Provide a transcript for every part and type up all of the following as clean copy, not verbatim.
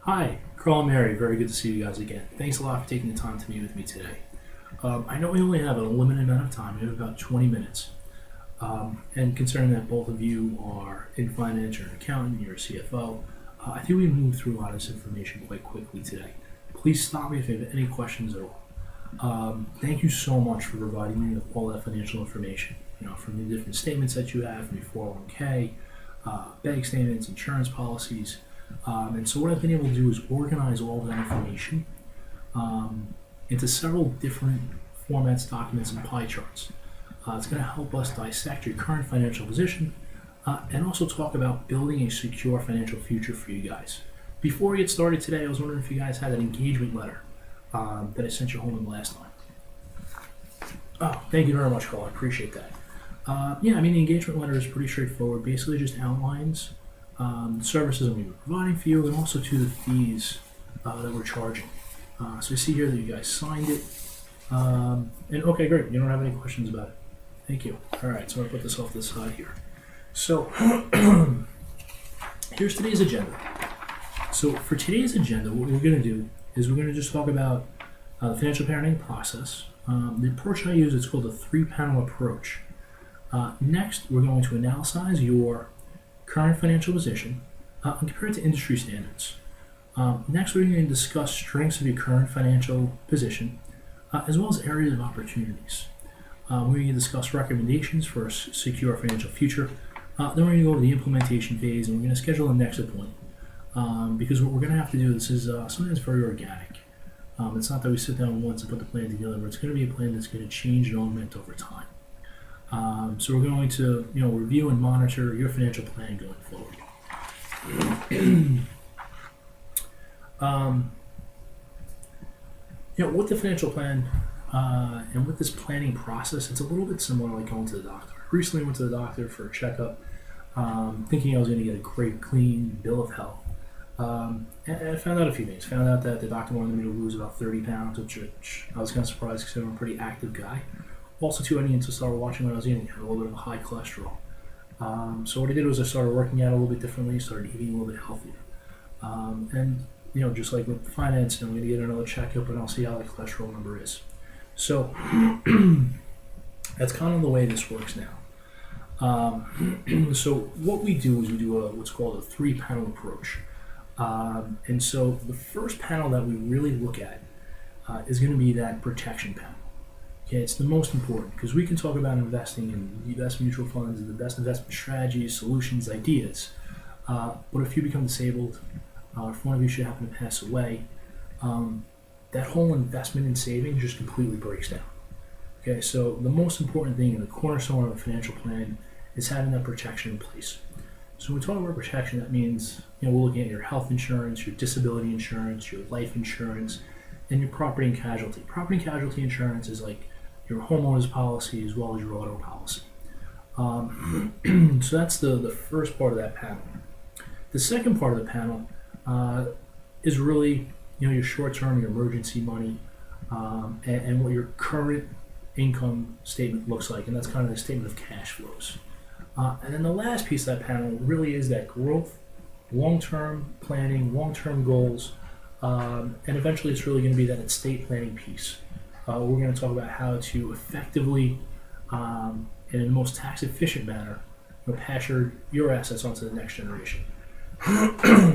Hi, Carl and Mary. Very good to see you guys again. Thanks a lot for taking the time to meet with me today. I know we only have a limited amount of time. We have about 20 minutes. And considering that both of you are in finance, you're an accountant, you're a CFO, I think we move through a lot of this information quite quickly today. Please stop me if you have any questions at all. Thank you so much for providing me with all that financial information. From the different statements that you have, from your 401k, bank statements, insurance policies. And so what I've been able to do is organize all of that information into several different formats, documents, and pie charts. It's going to help us dissect your current financial position and also talk about building a secure financial future for you guys. Before we get started today, I was wondering if you guys had an engagement letter that I sent you home last time. Oh, thank you very much, Carl. I appreciate that. The engagement letter is pretty straightforward. Basically, just outlines the services that we were providing for you and also to the fees that we're charging. So I see here that you guys signed it. And okay, great. You don't have any questions about it. Thank you. All right, so I'm going to put this off to the side here. So here's today's agenda. So for today's agenda, what we're going to do is we're going to just talk about the financial planning process. The approach I use is called a 3-panel approach. Next, we're going to analyze your current financial position and compare it to industry standards. Next, we're going to discuss strengths of your current financial position as well as areas of opportunities. We're going to discuss recommendations for a secure financial future. Then we're going to go to the implementation phase and we're going to schedule a next appointment. Because what we're going to have to do, this is something that's very organic. It's not that we sit down once and put the plan together, but it's going to be a plan that's going to change and augment over time. So we're going to, review and monitor your financial plan going forward. With the financial plan and with this planning process, it's a little bit similar like going to the doctor. I recently went to the doctor for a checkup, thinking I was going to get a great, clean bill of health. And I found out a few things. Found out that the doctor wanted me to lose about 30 pounds, which I was kind of surprised because I'm a pretty active guy. Also, too, I needed to start watching what I was eating. I had a little bit of high cholesterol. So what I did was I started working out a little bit differently, started eating a little bit healthier. Just like with finance, I'm going to get another checkup and I'll see how the cholesterol number is. So that's kind of the way this works now. So what we do is we do what's called a 3-panel approach. And so the first panel that we really look at is going to be that protection panel. Okay, it's the most important because we can talk about investing in the best mutual funds, the best investment strategies, solutions, ideas. But if you become disabled, or if one of you should happen to pass away, that whole investment and saving just completely breaks down. Okay, so the most important thing in the cornerstone of a financial plan is having that protection in place. So when we talk about protection, that means we're looking at your health insurance, your disability insurance, your life insurance, and your property and casualty. Property and casualty insurance is like your homeowner's policy as well as your auto policy. So that's the first part of that panel. The second part of the panel is really your short-term, your emergency money, and what your current income statement looks like, and that's kind of the statement of cash flows. And then the last piece of that panel really is that growth, long-term planning, long-term goals, and eventually it's really going to be that estate planning piece. We're going to talk about how to effectively, and in the most tax-efficient manner, pass your assets onto the next generation.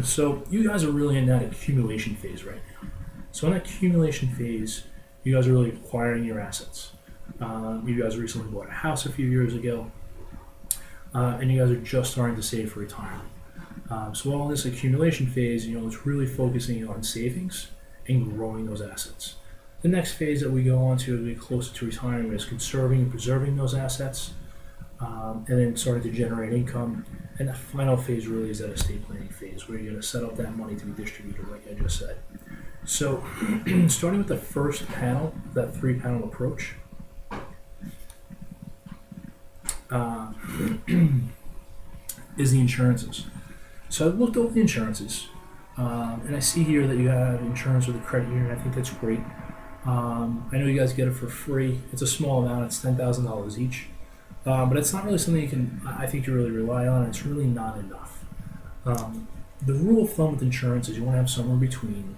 So you guys are really in that accumulation phase right now. So in that accumulation phase, you guys are really acquiring your assets. You guys recently bought a house a few years ago, and you guys are just starting to save for retirement. So while in this accumulation phase, it's really focusing on savings and growing those assets. The next phase that we go on to as we get closer to retirement is conserving and preserving those assets, and then starting to generate income. And that final phase really is that estate planning phase where you're going to set up that money to be distributed, like I just said. So starting with the first panel, that 3-panel approach, is the insurances. So I've looked over the insurances, and I see here that you have insurance with a credit union. I think that's great. I know you guys get it for free. It's a small amount. It's $10,000 each. But it's not really something I think you really rely on. It's really not enough. The rule of thumb with insurance is you want to have somewhere between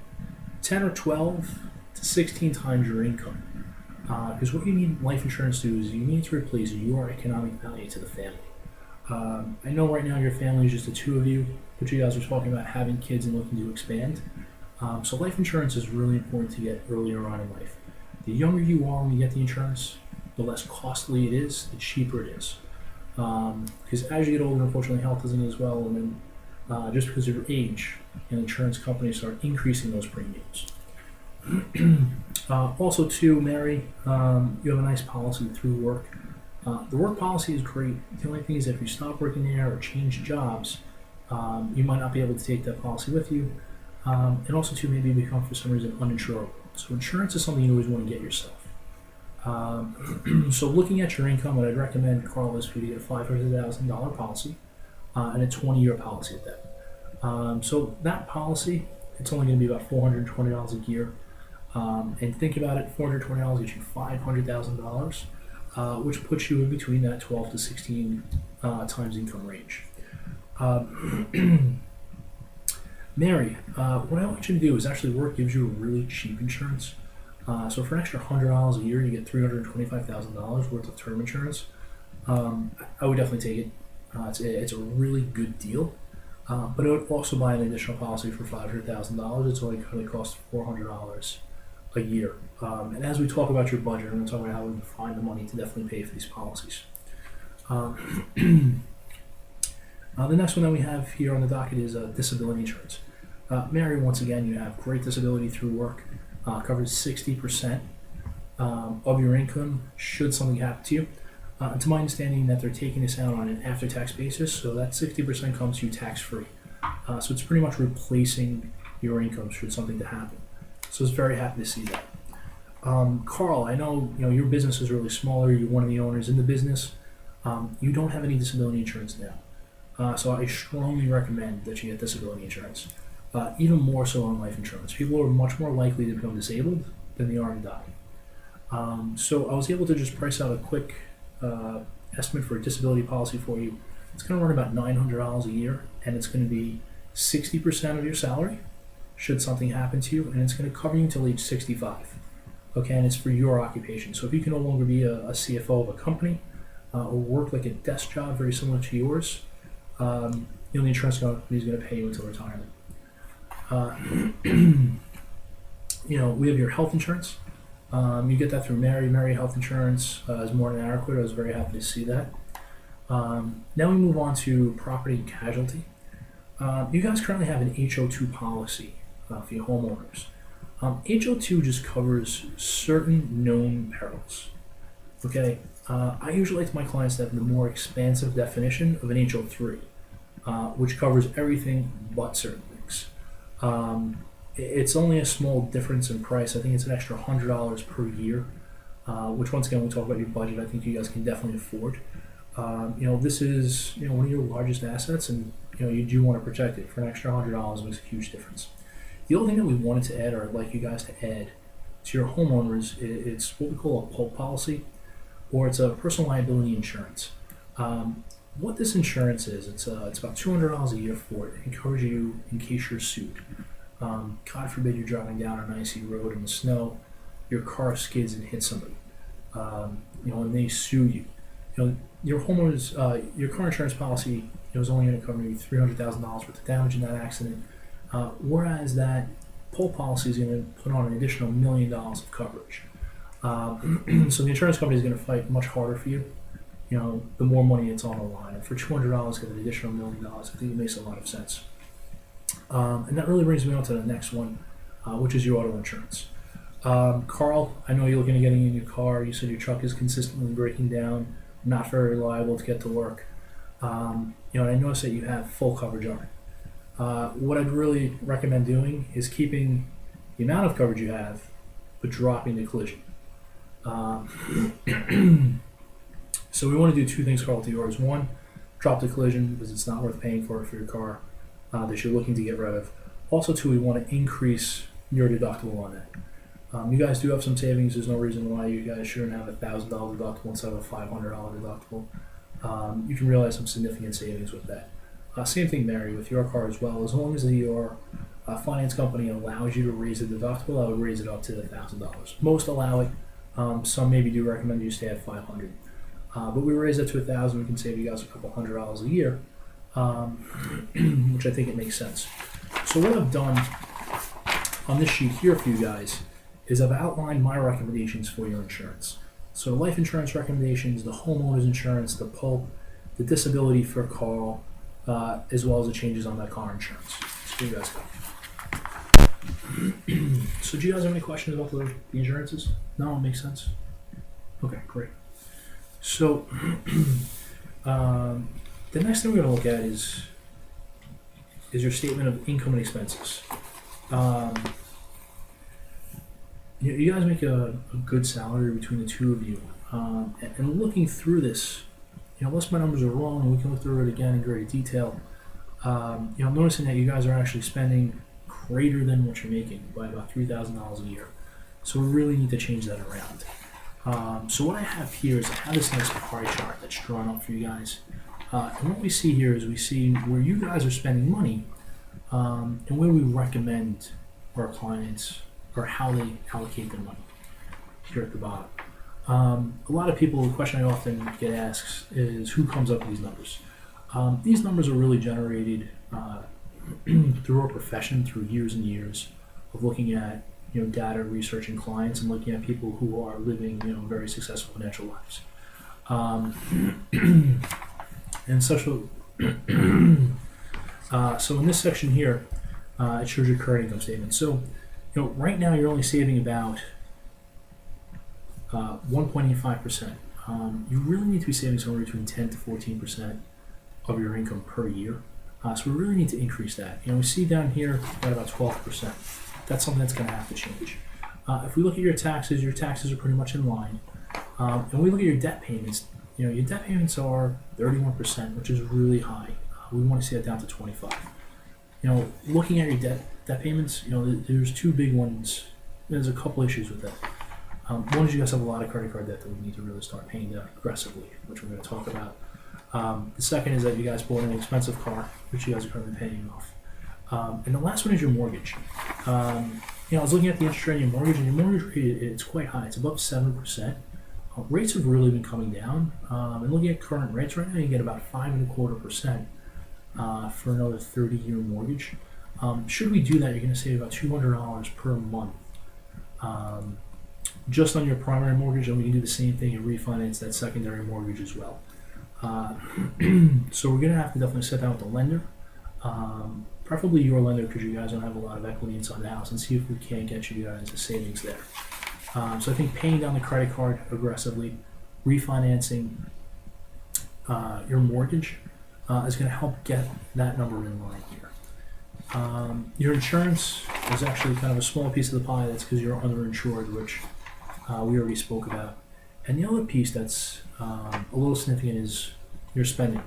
10 or 12 to 16 times your income. Because what you need life insurance to do is you need to replace your economic value to the family. I know right now your family is just the two of you, but you guys are talking about having kids and looking to expand. So life insurance is really important to get earlier on in life. The younger you are when you get the insurance, the less costly it is, the cheaper it is. Because as you get older, unfortunately, health isn't as well, and then just because of your age, insurance companies start increasing those premiums. Also, too, Mary, you have a nice policy through work. The work policy is great. The only thing is if you stop working there or change jobs, you might not be able to take that policy with you. And also, too, maybe you become for some reason uninsurable. So insurance is something you always want to get yourself. So looking at your income, what I'd recommend, Carl, is for you to get a $500,000 policy and a 20-year policy at that. So that policy, it's only going to be about $420 a year. And think about it, $420 gets you $500,000, which puts you in between that 12 to 16 times income range. Mary, what I want you to do is actually work gives you a really cheap insurance. So for an extra $100 a year, you get $325,000 worth of term insurance. I would definitely take it. It's a really good deal. But I would also buy an additional policy for $500,000. It's only going to cost $400 a year. And as we talk about your budget, I'm going to talk about how we can find the money to definitely pay for these policies. The next one that we have here on the docket is disability insurance. Mary, once again, you have great disability through work. Covers 60% of your income should something happen to you. And to my understanding that they're taking this out on an after-tax basis, so that 60% comes to you tax-free. So it's pretty much replacing your income should something to happen. So I was very happy to see that. Carl, I know your business is really smaller. You're one of the owners in the business. You don't have any disability insurance now. So I strongly recommend that you get disability insurance. Even more so on life insurance. People are much more likely to become disabled than they are to die. So I was able to just price out a quick estimate for a disability policy for you. It's going to run about $900 a year, and it's going to be 60% of your salary should something happen to you, and it's going to cover you until age 65. Okay, and it's for your occupation. So if you can no longer be a CFO of a company or work like a desk job very similar to yours, the insurance company is going to pay you until retirement. We have your health insurance. You get that through Mary Health Insurance is more than adequate. I was very happy to see that. Now we move on to property and casualty. You guys currently have an HO2 policy for your homeowners. HO2 just covers certain known perils. Okay, I usually like my clients to have the more expansive definition of an HO3, which covers everything but certain things. It's only a small difference in price. I think it's an extra $100 per year, which once again, when we talk about your budget, I think you guys can definitely afford. This is one of your largest assets, and you do want to protect it. For an extra $100 makes a huge difference. The other thing that we wanted to add, or I'd like you guys to add to your homeowners, it's what we call a PULP policy, or it's a personal liability insurance. What this insurance is, it's about $200 a year for it. It covers you in case you're sued. God forbid you're driving down an icy road in the snow, your car skids and hits somebody, and they sue you. Your homeowners, your car insurance policy is only going to cover you $300,000 worth of damage in that accident, whereas that PULP policy is going to put on an additional $1 million of coverage. So the insurance company is going to fight much harder for you. The more money it's on the line. And for $200, get an additional $1 million. I think it makes a lot of sense. And that really brings me on to the next one, which is your auto insurance. Carl, I know you're looking at getting a new car. You said your truck is consistently breaking down, not very reliable to get to work. And I noticed that you have full coverage on it. What I'd really recommend doing is keeping the amount of coverage you have, but dropping the collision. So we want to do two things, Carl, to yours. One, drop the collision because it's not worth paying for your car that you're looking to get rid of. Also, two, we want to increase your deductible on that. You guys do have some savings. There's no reason why you guys shouldn't have a $1,000 deductible instead of a $500 deductible. You can realize some significant savings with that. Same thing, Mary, with your car as well. As long as your finance company allows you to raise the deductible, I would raise it up to $1,000. Most allow it. Some maybe do recommend you stay at $500. But we raise it to $1,000. We can save you guys a couple $100 a year, which I think it makes sense. So what I've done on this sheet here for you guys is I've outlined my recommendations for your insurance. So life insurance recommendations, the homeowner's insurance, the PULP, the disability for car, as well as the changes on that car insurance. So you guys go. So do you guys have any questions about the insurances? No, it makes sense? Okay, great. So the next thing we're going to look at is your statement of income and expenses. You guys make a good salary between the two of you. And looking through this, unless my numbers are wrong, and we can look through it again in great detail, I'm noticing that you guys are actually spending greater than what you're making by about $3,000 a year. So we really need to change that around. So what I have here is I have this nice pie chart that's drawn up for you guys. And what we see here is we see where you guys are spending money and where we recommend our clients or how they allocate their money here at the bottom. A lot of people, the question I often get asked is who comes up with these numbers? These numbers are really generated through our profession, through years and years of looking at data, researching clients, and looking at people who are living very successful financial lives. And social. So in this section here, it shows your current income statement. So right now you're only saving about 1.85%. You really need to be saving somewhere between 10 to 14% of your income per year. So we really need to increase that. We see down here at about 12%. That's something that's going to have to change. If we look at your taxes are pretty much in line. And we look at your debt payments. Your debt payments are 31%, which is really high. We want to see that down to 25. Looking at your debt payments, there's two big ones. There's a couple issues with that. One is you guys have a lot of credit card debt that we need to really start paying down aggressively, which we're going to talk about. The second is that you guys bought an expensive car, which you guys are currently paying off. And the last one is your mortgage. I was looking at the interest rate on your mortgage, and your mortgage rate, it's quite high. It's above 7%. Rates have really been coming down. And looking at current rates right now, you get about 5.25% for another 30-year mortgage. Should we do that, you're going to save about $200 per month just on your primary mortgage, and we can do the same thing and refinance that secondary mortgage as well. So we're going to have to definitely sit down with the lender, preferably your lender because you guys don't have a lot of equity inside the house, and see if we can get you guys a savings there. So I think paying down the credit card aggressively, refinancing your mortgage is going to help get that number in line here. Your insurance is actually kind of a small piece of the pie. That's because you're underinsured, which we already spoke about. And the other piece that's a little significant is your spending.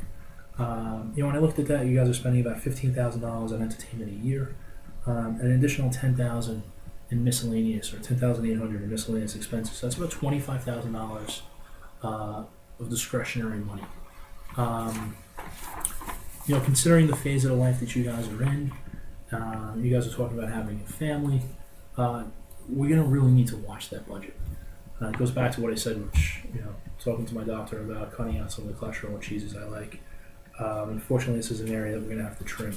When I looked at that, you guys are spending about $15,000 on entertainment a year, and an additional $10,000 in miscellaneous, or $10,800 in miscellaneous expenses. So that's about $25,000 of discretionary money. Considering the phase of the life that you guys are in, you guys are talking about having a family. We're going to really need to watch that budget. It goes back to what I said, which, talking to my doctor about cutting out some of the cholesterol and cheeses I like. Unfortunately, this is an area that we're going to have to trim.